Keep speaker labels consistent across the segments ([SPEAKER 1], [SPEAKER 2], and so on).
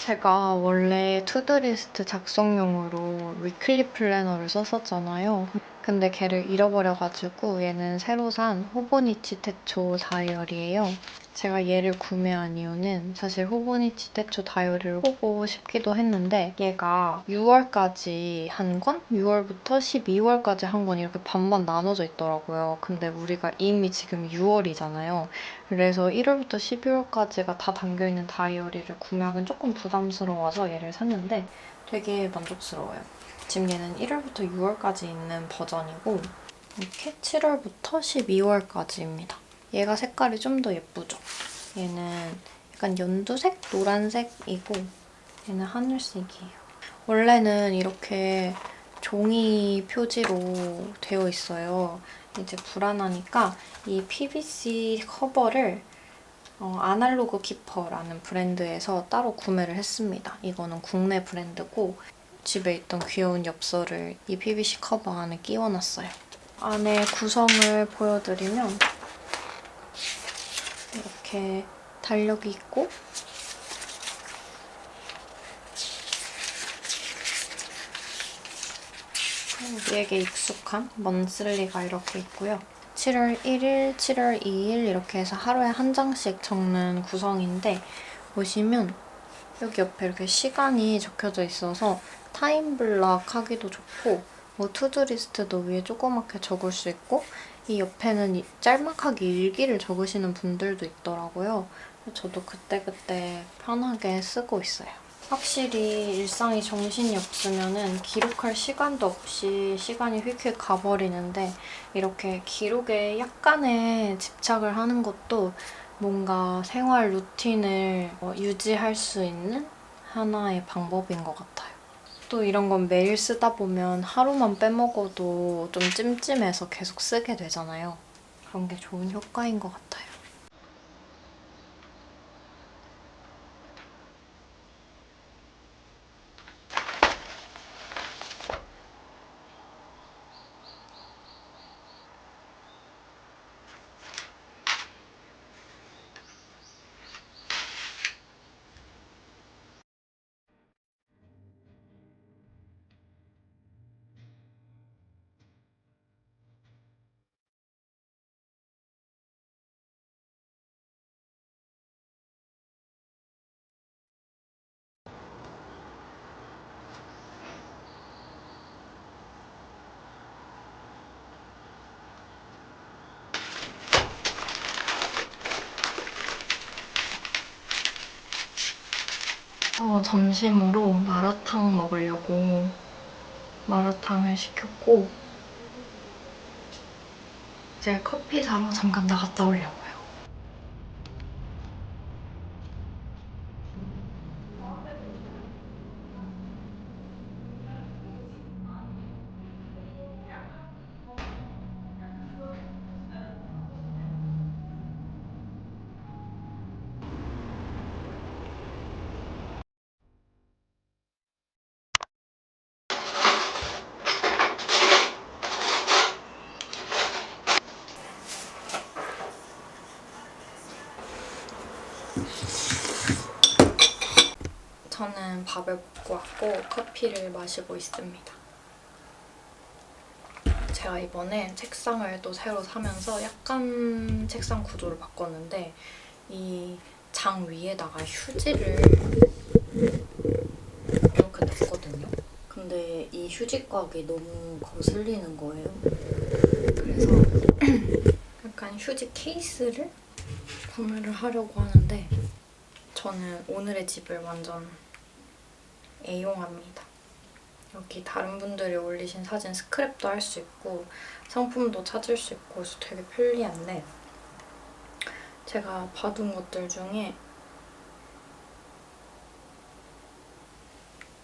[SPEAKER 1] 제가 원래 투두리스트 작성용으로 위클리 플래너를 썼었잖아요. 근데 걔를 잃어버려가지고 얘는 새로 산 호보니치 테초 다이어리예요. 제가 얘를 구매한 이유는 사실 호보니치 테초 다이어리를 보고 싶기도 했는데 얘가 6월까지 한 권? 6월부터 12월까지 한 권 이렇게 반반 나눠져 있더라고요. 근데 우리가 이미 지금 6월이잖아요. 그래서 1월부터 12월까지가 다 담겨있는 다이어리를 구매하기는 조금 부담스러워서 얘를 샀는데 되게 만족스러워요. 지금 얘는 1월부터 6월까지 있는 버전이고 이렇게 7월부터 12월까지입니다. 얘가 색깔이 좀 더 예쁘죠? 얘는 약간 연두색? 노란색이고 얘는 하늘색이에요. 원래는 이렇게 종이 표지로 되어 있어요. 이제 불안하니까 이 PVC 커버를 아날로그 키퍼라는 브랜드에서 따로 구매를 했습니다. 이거는 국내 브랜드고 집에 있던 귀여운 엽서를 이 PVC 커버 안에 끼워놨어요. 안에 구성을 보여드리면 이렇게 달력이 있고 우리에게 익숙한 먼슬리가 이렇게 있고요. 7월 1일, 7월 2일 이렇게 해서 하루에 한 장씩 적는 구성인데 보시면 여기 옆에 이렇게 시간이 적혀져 있어서 타임블럭 하기도 좋고 뭐 투두리스트도 위에 조그맣게 적을 수 있고 이 옆에는 짤막하게 일기를 적으시는 분들도 있더라고요. 저도 그때그때 편하게 쓰고 있어요. 확실히 일상이 정신이 없으면 기록할 시간도 없이 시간이 휙휙 가버리는데 이렇게 기록에 약간의 집착을 하는 것도 뭔가 생활 루틴을 유지할 수 있는 하나의 방법인 것 같아요. 또 이런 건 매일 쓰다 보면 하루만 빼먹어도 좀 찜찜해서 계속 쓰게 되잖아요. 그런 게 좋은 효과인 것 같아요. 점심으로 마라탕 먹으려고 마라탕을 시켰고 이제 커피 사러 잠깐 나갔다 오려고요. 저는 밥을 먹고 왔고 커피를 마시고 있습니다. 제가 이번에 책상을 또 새로 사면서 약간 책상 구조를 바꿨는데 이 장 위에다가 휴지를 이렇게 놨거든요. 근데 이 휴지곽이 너무 거슬리는 거예요. 그래서 약간 휴지 케이스를 구매를 하려고 하는데 저는 오늘의 집을 완전 애용합니다. 여기 다른 분들이 올리신 사진 스크랩도 할 수 있고 상품도 찾을 수 있고 그래서 되게 편리한데 제가 봐둔 것들 중에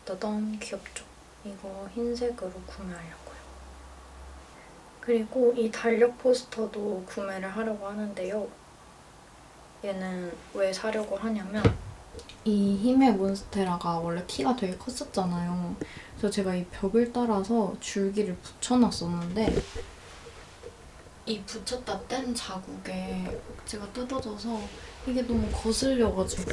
[SPEAKER 1] 너무 귀엽죠? 이거 흰색으로 구매하려고요. 그리고 이 달력 포스터도 구매를 하려고 하는데요. 얘는 왜 사려고 하냐면 이 힘의 몬스테라가 원래 키가 되게 컸었잖아요. 그래서 제가 이 벽을 따라서 줄기를 붙여놨었는데 이 붙였다 뗀 자국에 제가 뜯어져서 이게 너무 거슬려가지고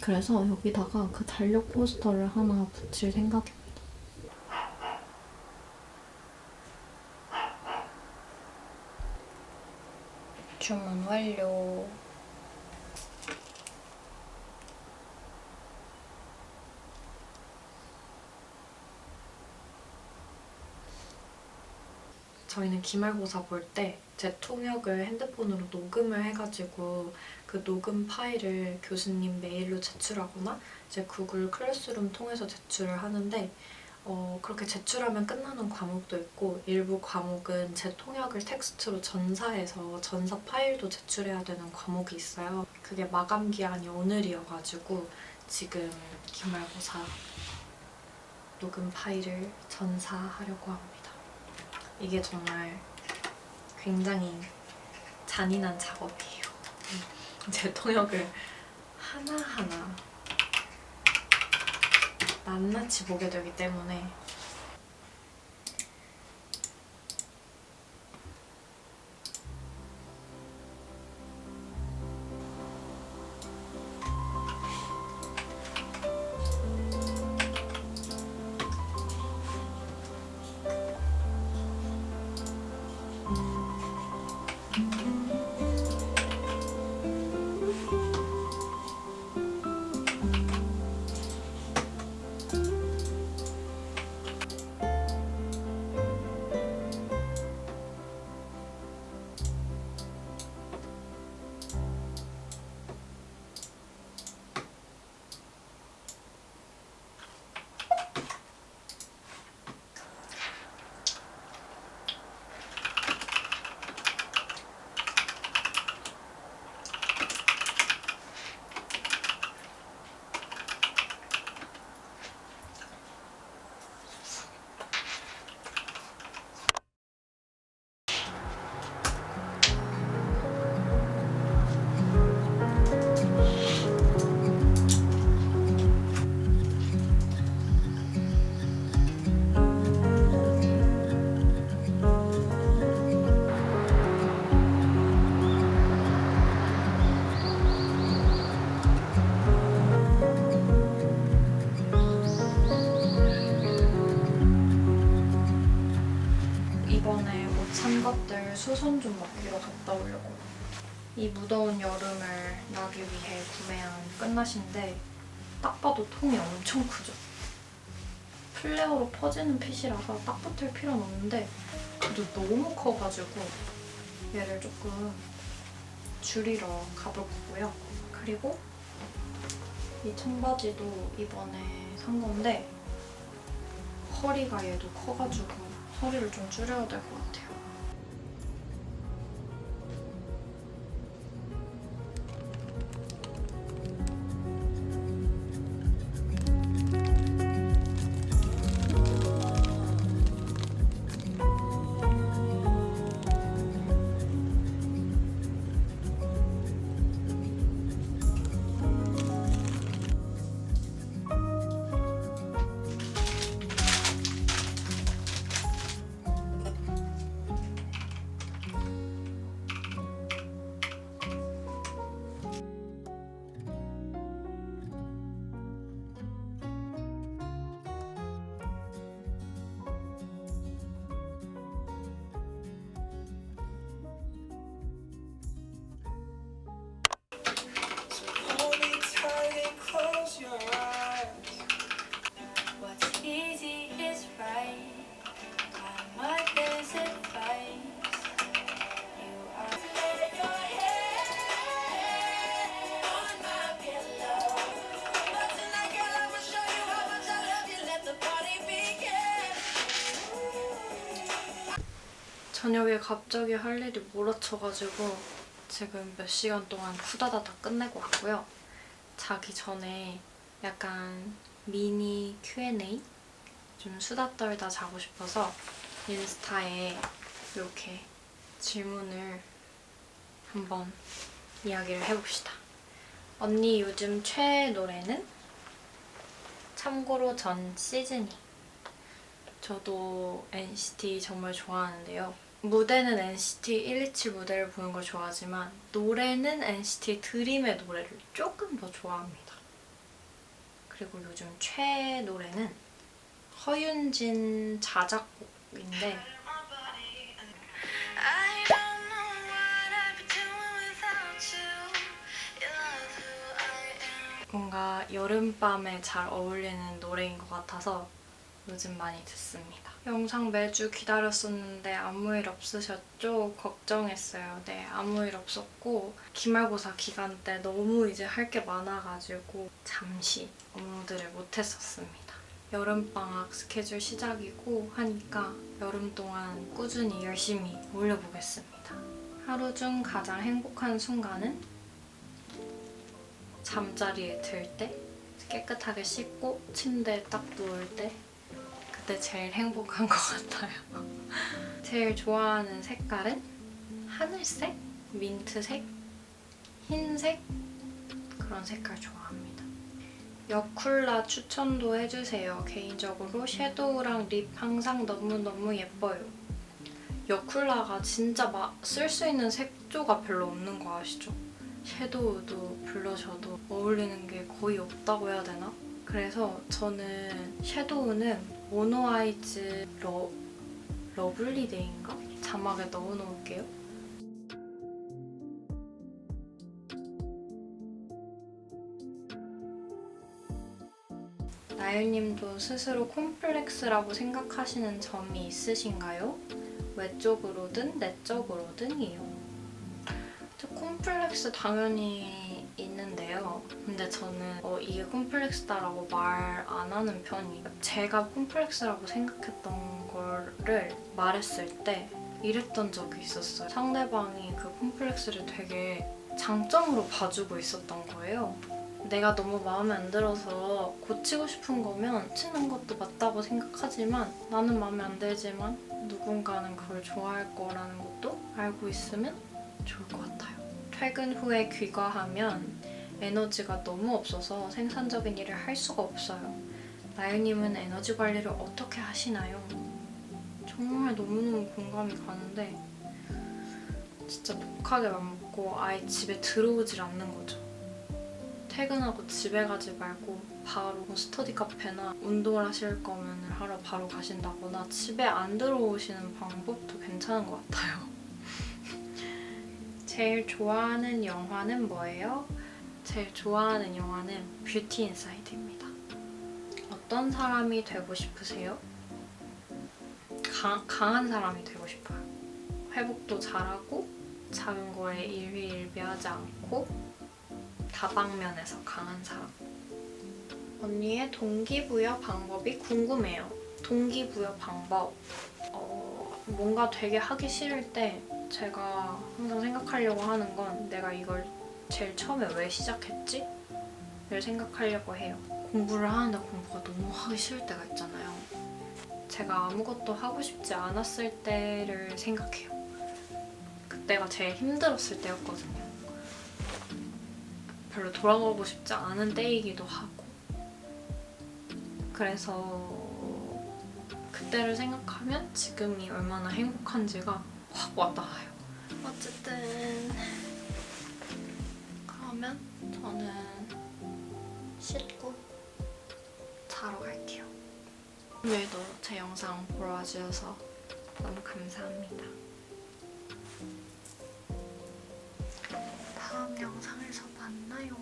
[SPEAKER 1] 그래서 여기다가 그 달력 포스터를 하나 붙일 생각입니다. 주문 완료. 저희는 기말고사 볼 때 제 통역을 핸드폰으로 녹음을 해가지고 그 녹음 파일을 교수님 메일로 제출하거나 제 구글 클래스룸 통해서 제출을 하는데 그렇게 제출하면 끝나는 과목도 있고 일부 과목은 제 통역을 텍스트로 전사해서 전사 파일도 제출해야 되는 과목이 있어요. 그게 마감 기한이 오늘이어가지고 지금 기말고사 녹음 파일을 전사하려고 합니다. 이게 정말 굉장히 잔인한 작업이에요. 제 통역을 하나하나 낱낱이 보게 되기 때문에 이번에 옷 산 것들 수선 좀 맡기러 갔다 오려고. 이 무더운 여름을 나기 위해 구매한 끝낫인데 딱 봐도 통이 엄청 크죠? 플레어로 퍼지는 핏이라서 딱 붙을 필요는 없는데 그래도 너무 커가지고 얘를 조금 줄이러 가볼 거고요. 그리고 이 청바지도 이번에 산 건데 허리가 얘도 커가지고 허리를 좀 줄여야 될 것 같아요. 저녁에 갑자기 할 일이 몰아쳐가지고 지금 몇 시간 동안 후다다닥 끝내고 왔고요. 자기 전에 약간 미니 Q&A? 좀 수다 떨다 자고 싶어서 인스타에 이렇게 질문을 한번 이야기를 해봅시다. 언니 요즘 최애 노래는? 참고로 전 시즈니. 저도 NCT 정말 좋아하는데요. 무대는 NCT 127 무대를 보는 걸 좋아하지만 노래는 NCT 드림의 노래를 조금 더 좋아합니다. 그리고 요즘 최애 노래는 허윤진 자작곡인데 뭔가 여름밤에 잘 어울리는 노래인 것 같아서 요즘 많이 듣습니다. 영상 매주 기다렸었는데 아무 일 없으셨죠? 걱정했어요. 네, 아무 일 없었고 기말고사 기간 때 너무 이제 할 게 많아가지고 잠시 업로드를 못했었습니다. 여름방학 스케줄 시작이고 하니까 여름 동안 꾸준히 열심히 올려보겠습니다. 하루 중 가장 행복한 순간은 잠자리에 들 때, 깨끗하게 씻고 침대에 딱 누울 때 그때 제일 행복한 것 같아요. 제일 좋아하는 색깔은 하늘색, 민트색, 흰색 그런 색깔 좋아합니다. 여쿨라 추천도 해주세요. 개인적으로 섀도우랑 립 항상 너무너무 예뻐요. 여쿨라가 진짜 쓸 수 있는 색조가 별로 없는 거 아시죠? 섀도우도 블러셔도 어울리는 게 거의 없다고 해야 되나? 그래서 저는 섀도우는 모노아이즈 러블리데이인가? 자막에 넣어놓을게요. 나유님도 스스로 콤플렉스라고 생각하시는 점이 있으신가요? 외적으로든 내적으로든이요. 콤플렉스 당연히 있는데요. 근데 저는 이게 콤플렉스다라고 말 안 하는 편이에요. 제가 콤플렉스라고 생각했던 거를 말했을 때 이랬던 적이 있었어요. 상대방이 그 콤플렉스를 되게 장점으로 봐주고 있었던 거예요. 내가 너무 마음에 안 들어서 고치고 싶은 거면 고치는 것도 맞다고 생각하지만 나는 마음에 안 들지만 누군가는 그걸 좋아할 거라는 것도 알고 있으면 좋을 것 같아요. 퇴근 후에 귀가하면 에너지가 너무 없어서 생산적인 일을 할 수가 없어요. 나유님은 에너지 관리를 어떻게 하시나요? 정말 너무너무 공감이 가는데 진짜 독하게 맘먹고 아예 집에 들어오질 않는 거죠. 퇴근하고 집에 가지 말고 바로 스터디 카페나 운동을 하실 거면 하러 바로 가신다거나 집에 안 들어오시는 방법도 괜찮은 것 같아요. 제일 좋아하는 영화는 뭐예요? 제일 좋아하는 영화는 뷰티 인사이드입니다. 어떤 사람이 되고 싶으세요? 강한 사람이 되고 싶어요. 회복도 잘하고 작은 거에 일희일비하지 않고 다방면에서 강한 사람. 언니의 동기부여 방법이 궁금해요. 동기부여 방법. 뭔가 되게 하기 싫을 때 제가 항상 생각하려고 하는 건 내가 이걸 제일 처음에 왜 시작했지? 를 생각하려고 해요. 공부를 하는데 공부가 너무 하기 싫을 때가 있잖아요. 제가 아무것도 하고 싶지 않았을 때를 생각해요. 그때가 제일 힘들었을 때였거든요. 별로 돌아가고 싶지 않은 때이기도 하고. 그래서 그때를 생각하면 지금이 얼마나 행복한지가 확 와닿아요. 어쨌든 그러면 저는 씻고 자러 갈게요. 오늘도 제 영상 보러 와주셔서 너무 감사합니다. 다음 영상에서 만나요.